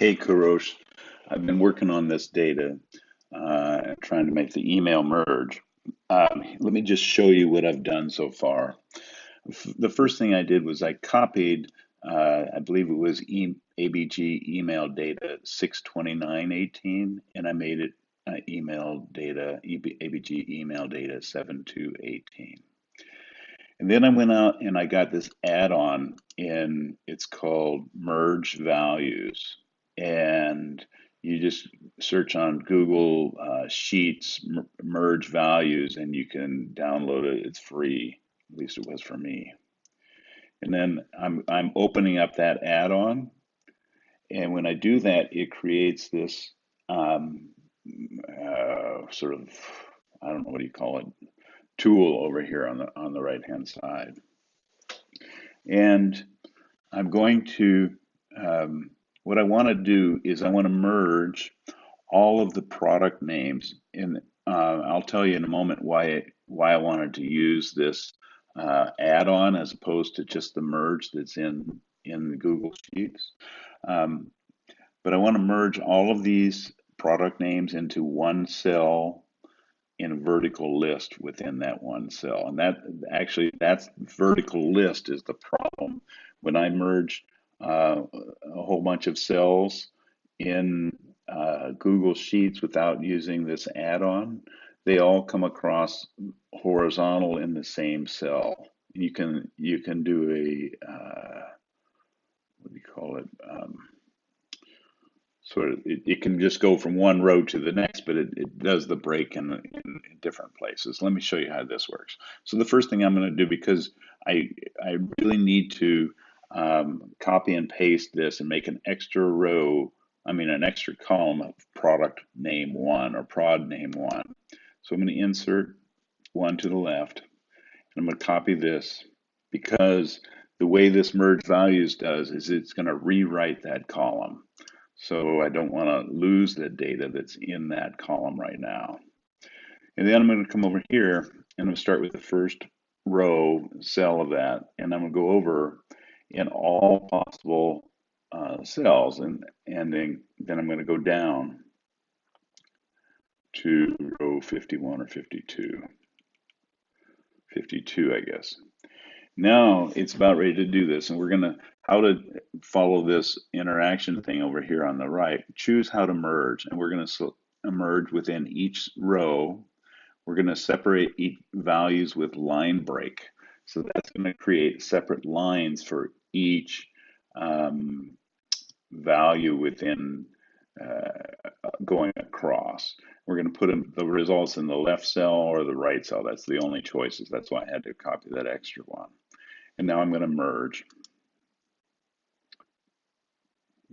Hey, Kurosh. I've been working on this data, trying to make the email merge. Let me just show you what I've done so far. The first thing I did was I copied, I believe it was ABG email data 62918, and I made it ABG email data 7218. And then I went out and I got this add-on in, it's called Merge Values. And you just search on Google Sheets, Merge Values, and you can download it. It's free, at least it was for me. And then I'm opening up that add-on. And when I do that, it creates this sort of, I don't know, what do you call it, tool over here on the right hand side. And I'm going to, what I want to do is I want to merge all of the product names in. I'll tell you in a moment why I wanted to use this add-on as opposed to just the merge that's in the Google Sheets. But I want to merge all of these product names into one cell in a vertical list within that one cell. And that vertical list is the problem. When I merge a whole bunch of cells in Google Sheets without using this add-on, they all come across horizontal in the same cell. You can do a what do you call it? Sort of, it can just go from one row to the next, but it does the break in different places. Let me show you how this works. So the first thing I'm going to do, because I really need to copy and paste this and make an extra row, an extra column of product name one or prod name one. So I'm going to insert one to the left, and I'm going to copy this, because the way this merge values does is it's going to rewrite that column. So I don't want to lose the data that's in that column right now. And then I'm going to come over here and I'm going to start with the first row cell of that, and I'm going to go over in all possible cells, and then I'm going to go down to row 51 or 52. 52, I guess. Now it's about ready to do this, and we're going to, how to follow this interaction thing over here on the right. Choose how to merge, and we're going to merge within each row. We're going to separate each values with line break. So that's going to create separate lines for each value within going across. We're going to put the results in the left cell or the right cell. That's the only choices. That's why I had to copy that extra one. And now I'm going to merge.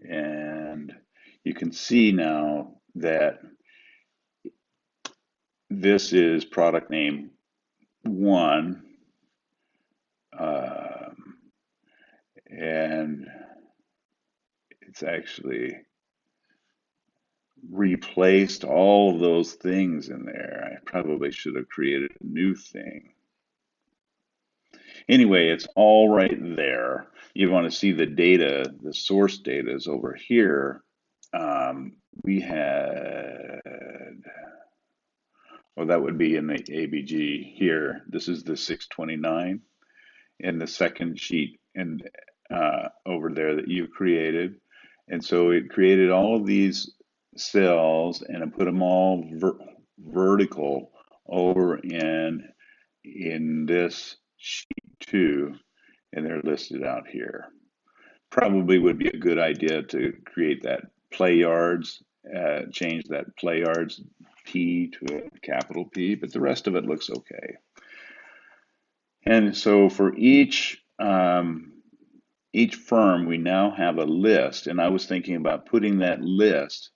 And you can see now that this is product name one. And it's actually replaced all of those things in there. I probably should have created a new thing. Anyway, it's all right there. You want to see the data, the source data is over here. We had, well, that would be in the ABG here. This is the 629 in the second sheet and over there that you created. And so it created all of these cells and it put them all vertical over in this sheet 2, and they're listed out here. Probably would be a good idea to create that play yards, change that play yards P to a capital P, but the rest of it looks okay. And so for each firm, we now have a list, and I was thinking about putting that list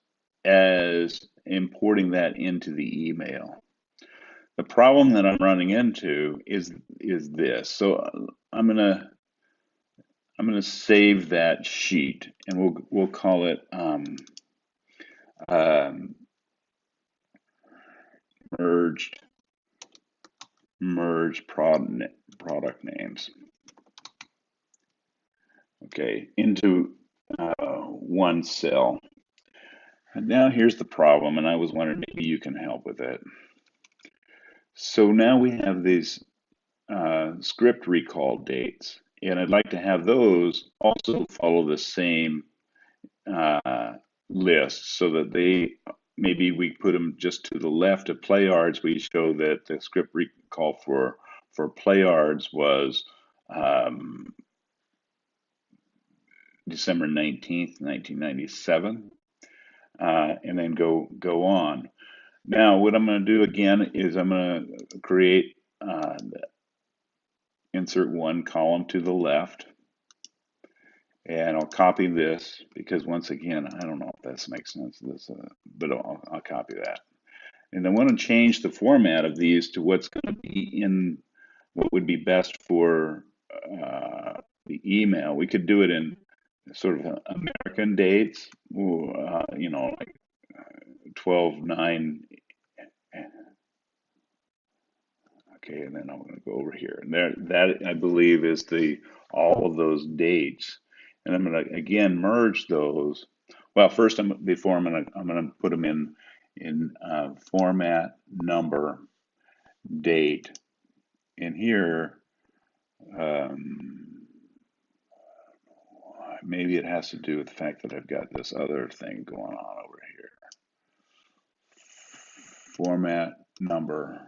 as importing that into the email. The problem that I'm running into is this. So I'm gonna save that sheet, and we'll call it merge product names. Okay, into one cell. And now here's the problem, and I was wondering maybe you can help with it. So now we have these script recall dates, and I'd like to have those also follow the same uh, list so that they maybe we put them just to the left of playards. We show that the script recall for playards was um, December 19th, 1997, and then go on. Now, what I'm going to do again is I'm going to create insert one column to the left, and I'll copy this because once again, I don't know if this makes sense. But I'll copy that. And I want to change the format of these to what's going to be in what would be best for the email. We could do it in sort of American dates, like 12/9. Okay, and then I'm going to go over here, and there, that I believe is the all of those dates, and I'm going to again merge those. Well, first, I'm going to put them in format, number, date, and here um, maybe it has to do with the fact that I've got this other thing going on over here. Format, number,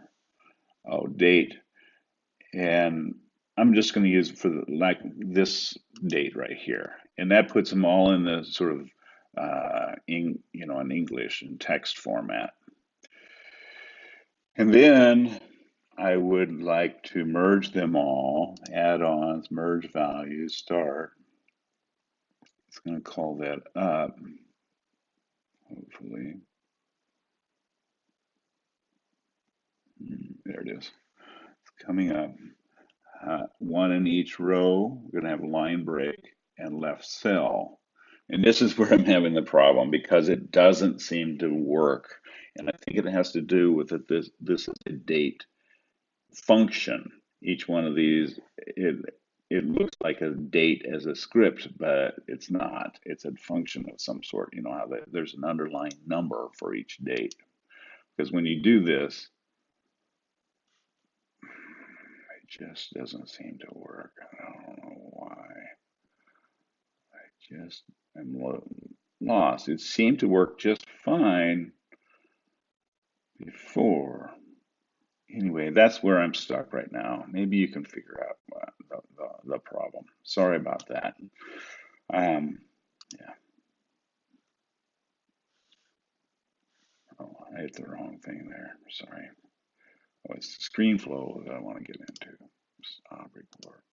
oh, date, and I'm just going to use it for like this date right here, and that puts them all in the sort of in English and text format. And then I would like to merge them all, add-ons, merge values, start. It's going to call that up, hopefully. There it is. It's coming up. One in each row. We're going to have line break and left cell. And this is where I'm having the problem because it doesn't seem to work. And I think it has to do with that this is a date function. Each one of these, it looks like a date as a script, but it's not. It's a function of some sort. You know how there's an underlying number for each date. Because when you do this, it just doesn't seem to work. I don't know why. Just I'm lost. It seemed to work just fine before. Anyway, that's where I'm stuck right now. Maybe you can figure out the problem. Sorry about that. Um, yeah. Oh, I hit the wrong thing there. Sorry. Oh, it's the screen flow that I want to get into. Stop report.